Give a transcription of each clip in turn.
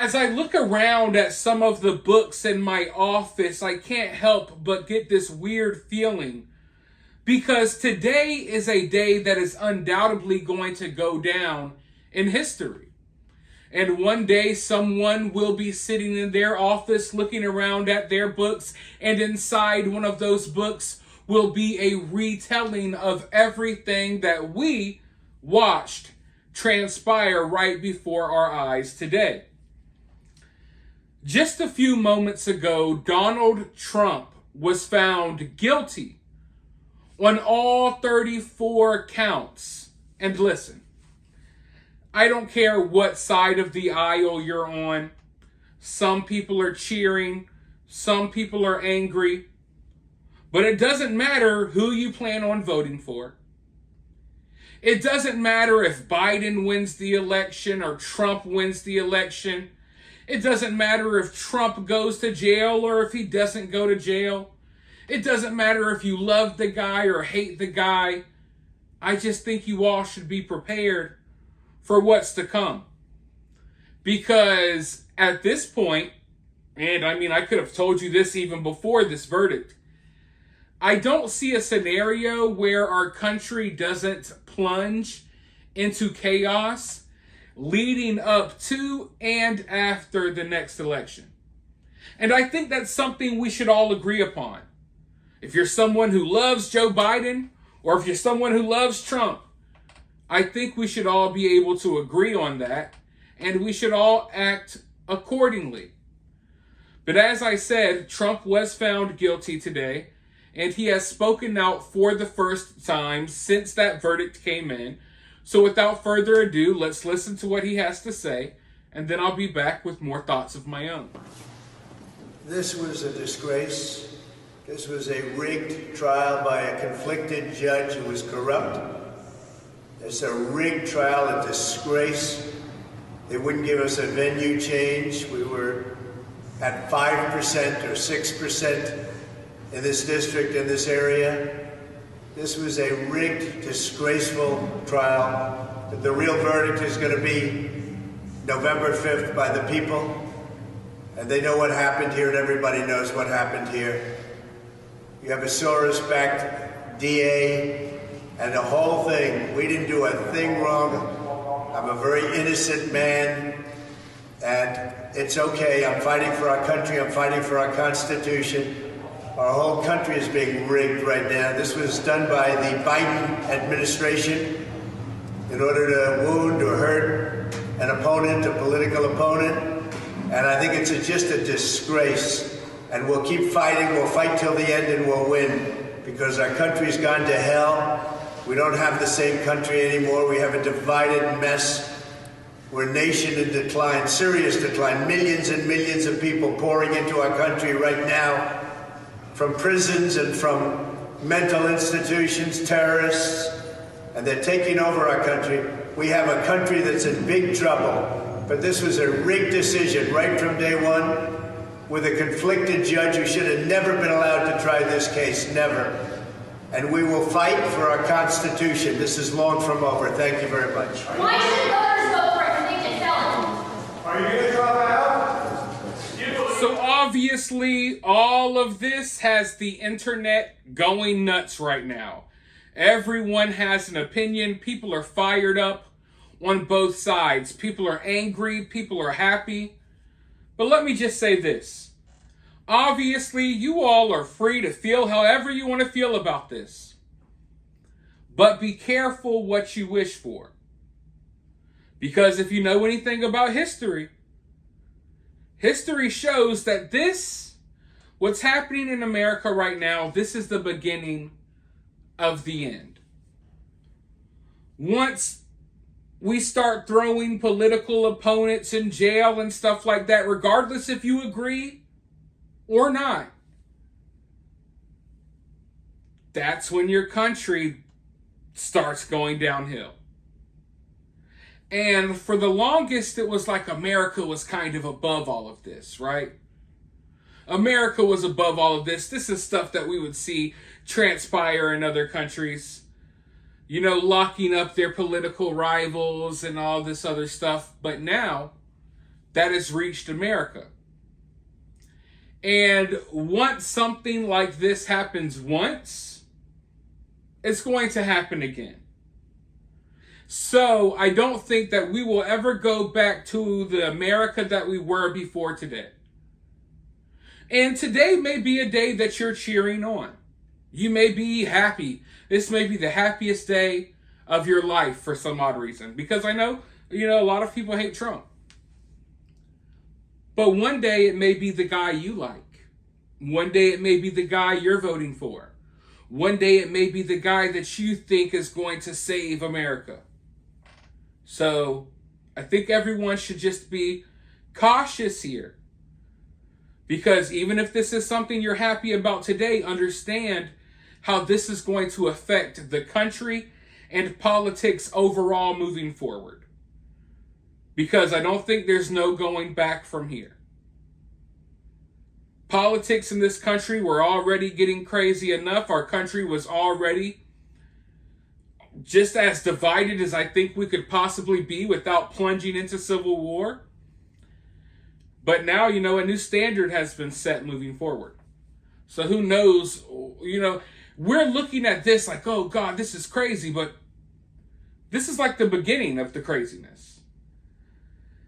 As I look around at some of the books in my office, I can't help but get this weird feeling. Because today is a day that is undoubtedly going to go down in history. And one day someone will be sitting in their office looking around at their books, and inside one of those books will be a retelling of everything that we watched transpire right before our eyes today. Just a few moments ago, Donald Trump was found guilty on all 34 counts. And listen, I don't care what side of the aisle you're on. Some people are cheering, some people are angry, but it doesn't matter who you plan on voting for. It doesn't matter if Biden wins the election or Trump wins the election. It doesn't matter if Trump goes to jail or if he doesn't go to jail. It doesn't matter if you love the guy or hate the guy. I just think you all should be prepared for what's to come. Because at this point, and I could have told you this even before this verdict, I don't see a scenario where our country doesn't plunge into chaos leading up to and after the next election. And I think that's something we should all agree upon. If you're someone who loves Joe Biden, or if you're someone who loves Trump, I think we should all be able to agree on that, and we should all act accordingly. But as I said, Trump was found guilty today, and he has spoken out for the first time since that verdict came in. So without further ado, let's listen to what he has to say, and then I'll be back with more thoughts of my own. This was a disgrace. This was a rigged trial by a conflicted judge who was corrupt. It's a rigged trial, a disgrace. They wouldn't give us a venue change. We were at 5% or 6% in this district, in this area. This was a rigged, disgraceful trial. But the real verdict is going to be November 5th by the people. And they know what happened here, and everybody knows what happened here. You have a Soros-backed DA, and the whole thing. We didn't do a thing wrong. I'm a very innocent man, and it's okay. I'm fighting for our country. I'm fighting for our Constitution. Our whole country is being rigged right now. This was done by the Biden administration in order to wound or hurt an opponent, a political opponent. And I think it's just a disgrace. And we'll keep fighting. We'll fight till the end, and we'll win, because our country's gone to hell. We don't have the same country anymore. We have a divided mess. We're a nation in decline, serious decline. Millions and millions of people pouring into our country right now, from prisons and from mental institutions, terrorists, and they're taking over our country. We have a country that's in big trouble, but this was a rigged decision right from day one, with a conflicted judge who should have never been allowed to try this case, never. And we will fight for our Constitution. This is long from over. Thank you very much. Why should voters vote for a convicted felon? Are you going to drop out? So obviously, all of this has the internet going nuts right now. Everyone has an opinion. People are fired up on both sides. People are angry. People are happy. But let me just say this. Obviously, you all are free to feel however you want to feel about this. But be careful what you wish for. Because if you know anything about history, history shows that what's happening in America right now, this is the beginning of the end. Once we start throwing political opponents in jail and stuff like that, regardless if you agree or not, that's when your country starts going downhill. And for the longest, it was like America was kind of above all of this, right? America was above all of this. This is stuff that we would see transpire in other countries. You know, locking up their political rivals and all this other stuff. But now, that has reached America. And once something like this happens once, it's going to happen again. So I don't think that we will ever go back to the America that we were before today. And today may be a day that you're cheering on. You may be happy. This may be the happiest day of your life for some odd reason. Because I know, a lot of people hate Trump. But one day it may be the guy you like. One day it may be the guy you're voting for. One day it may be the guy that you think is going to save America. So I think everyone should just be cautious here. Because even if this is something you're happy about today, understand how this is going to affect the country and politics overall moving forward. Because I don't think there's no going back from here. Politics in this country were already getting crazy enough. Our country was already just as divided as I think we could possibly be without plunging into civil war. But now, a new standard has been set moving forward. So who knows, we're looking at this like, oh God, this is crazy. But this is like the beginning of the craziness.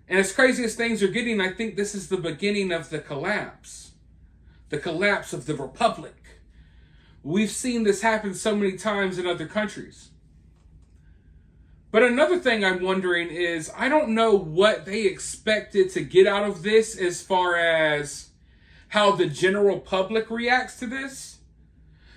And as crazy as things are getting, I think this is the beginning of the collapse. The collapse of the republic. We've seen this happen so many times in other countries. But another thing I'm wondering is, I don't know what they expected to get out of this as far as how the general public reacts to this.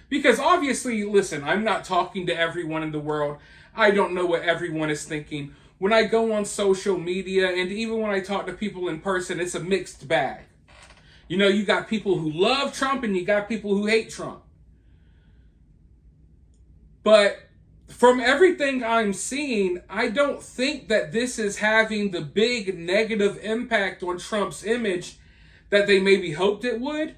Because obviously, listen, I'm not talking to everyone in the world. I don't know what everyone is thinking. When I go on social media and even when I talk to people in person, it's a mixed bag. You got people who love Trump and you got people who hate Trump. But from everything I'm seeing, I don't think that this is having the big negative impact on Trump's image that they maybe hoped it would.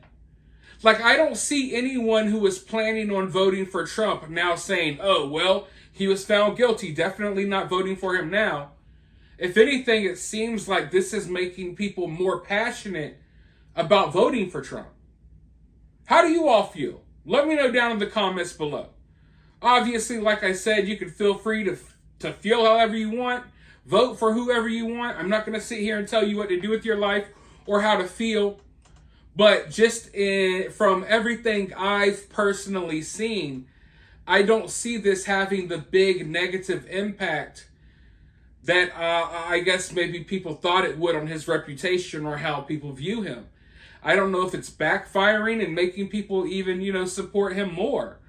Like, I don't see anyone who was planning on voting for Trump now saying, oh, well, he was found guilty, definitely not voting for him now. If anything, it seems like this is making people more passionate about voting for Trump. How do you all feel? Let me know down in the comments below. Obviously, like I said, you can feel free to feel however you want. Vote for whoever you want. I'm not going to sit here and tell you what to do with your life or how to feel. But just from everything I've personally seen, I don't see this having the big negative impact that I guess maybe people thought it would on his reputation or how people view him. I don't know if it's backfiring and making people even, support him more.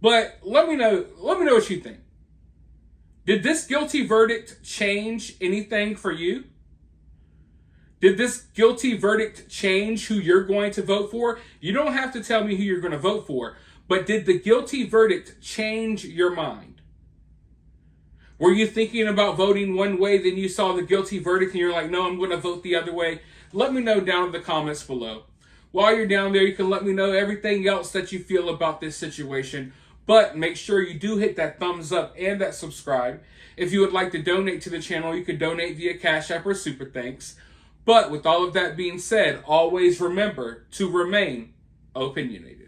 But let me know what you think. Did this guilty verdict change anything for you? Did this guilty verdict change who you're going to vote for? You don't have to tell me who you're going to vote for, but did the guilty verdict change your mind? Were you thinking about voting one way, then you saw the guilty verdict and you're like, no, I'm going to vote the other way? Let me know down in the comments below. While you're down there, you can let me know everything else that you feel about this situation. But make sure you do hit that thumbs up and that subscribe. If you would like to donate to the channel, you can donate via Cash App or Super Thanks. But with all of that being said, always remember to remain opinionated.